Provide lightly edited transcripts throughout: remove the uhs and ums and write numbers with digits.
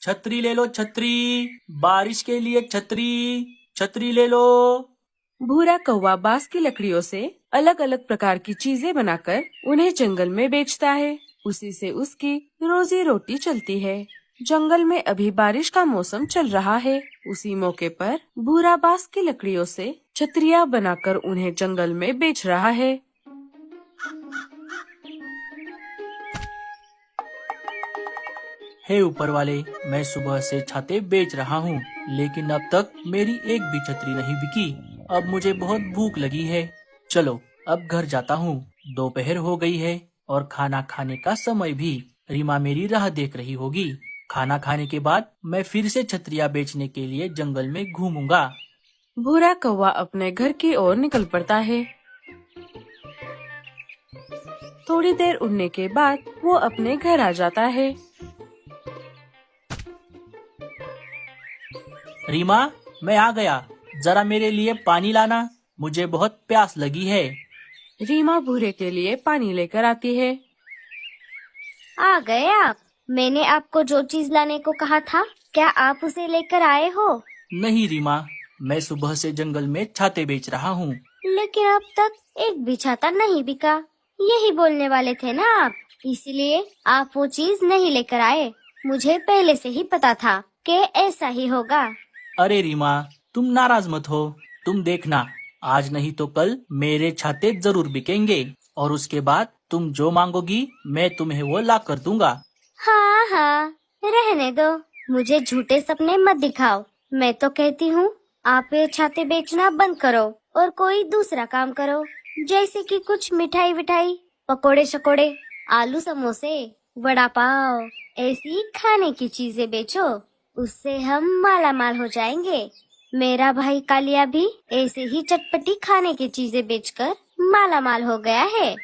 छतरी ले लो छतरी, बारिश के लिए छतरी, छतरी ले लो। भूरा कौवा बांस की लकड़ियों से अलग अलग प्रकार की चीजें बनाकर उन्हें जंगल में बेचता है। उसी से उसकी रोजी रोटी चलती है। जंगल में अभी बारिश का मौसम चल रहा है। उसी मौके पर भूरा बांस की लकड़ियों से छतरियाँ बनाकर उन्हें जंगल में बेच रहा है। हे ऊपर वाले, मैं सुबह से छाते बेच रहा हूँ, लेकिन अब तक मेरी एक भी छतरी नहीं बिकी। अब मुझे बहुत भूख लगी है। चलो अब घर जाता हूँ। दोपहर हो गई है और खाना खाने का समय भी। रीमा मेरी राह देख रही होगी। खाना खाने के बाद मैं फिर से छतरियाँ बेचने के लिए जंगल में घूमूंगा। भूरा कौवा अपने घर की ओर निकल पड़ता है। थोड़ी देर उड़ने के बाद वो अपने घर आ जाता है। रीमा, मैं आ गया। जरा मेरे लिए पानी लाना, मुझे बहुत प्यास लगी है। रीमा भूरे के लिए पानी लेकर आती है। आ गए आप। मैंने आपको जो चीज लाने को कहा था, क्या आप उसे लेकर आए हो? नहीं रीमा, मैं सुबह से जंगल में छाते बेच रहा हूँ। लेकिन अब तक एक भी छाता नहीं बिका। यही बोलने वाले थे ना आप, इसलिए आप वो चीज नहीं लेकर आए। मुझे पहले से ही पता था कि ऐसा ही होगा। अरे रीमा, तुम नाराज मत हो। तुम देखना, आज नहीं तो कल मेरे छाते जरूर बिकेंगे और उसके बाद तुम जो मांगोगी मैं तुम्हें वो ला कर दूंगा। हाँ हाँ, रहने दो। मुझे झूठे सपने मत दिखाओ। मैं तो कहती हूँ आप ये छाते बेचना बंद करो और कोई दूसरा काम करो, जैसे कि कुछ मिठाई विठाई, पकोड़े शकोड़े, आलू समोसे, वड़ा पाव, ऐसी खाने की चीजें बेचो। उससे हम माला माल हो जाएंगे। मेरा भाई कालिया भी ऐसे ही चटपटी खाने की चीजें बेचकर माला माल हो गया है।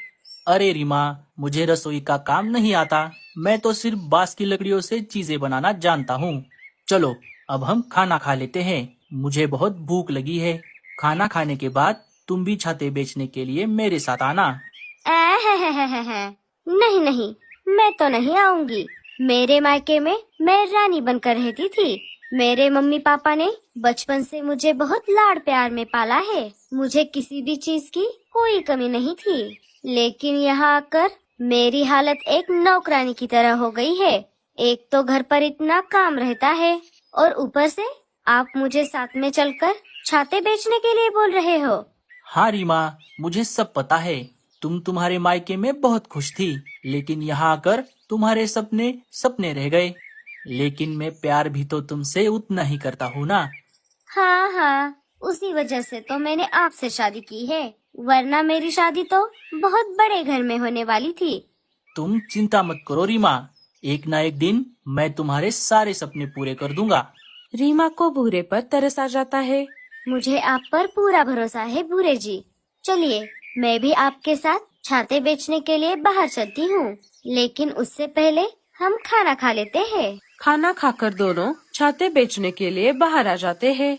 अरे रीमा, मुझे रसोई का काम नहीं आता। मैं तो सिर्फ बांस की लकड़ियों से चीजें बनाना जानता हूँ। चलो अब हम खाना खा लेते हैं। मुझे बहुत भूख लगी है। खाना खाने के बाद तुम भी छाते बेचने के लिए मेरे साथ आना। नहीं नहीं, मैं तो नहीं आऊंगी। मेरे मायके में मैं रानी बनकर रहती थी। मेरे मम्मी पापा ने बचपन से मुझे बहुत लाड़ प्यार में पाला है। मुझे किसी भी चीज की कोई कमी नहीं थी। लेकिन यहाँ आकर मेरी हालत एक नौकरानी की तरह हो गई है। एक तो घर पर इतना काम रहता है और ऊपर से आप मुझे साथ में चलकर छाते बेचने के लिए बोल रहे हो। हाँ रीमा, मुझे सब पता है। तुम तुम्हारे मायके में बहुत खुश थी, लेकिन यहाँ आकर तुम्हारे सपने सपने रह गए। लेकिन मैं प्यार भी तो तुमसे उतना ही करता हूँ ना। हाँ हाँ, उसी वजह से तो मैंने आपसे शादी की है, वरना मेरी शादी तो बहुत बड़े घर में होने वाली थी। तुम चिंता मत करो रीमा, एक ना एक दिन मैं तुम्हारे सारे सपने पूरे कर दूंगा। रीमा को भूरे पर तरस आ जाता है। मुझे आप पर पूरा भरोसा है भूरे जी। चलिए, मैं भी आपके साथ छाते बेचने के लिए बाहर चलती हूँ, लेकिन उससे पहले हम खाना खा लेते हैं। खाना खाकर दोनों छाते बेचने के लिए बाहर आ जाते हैं।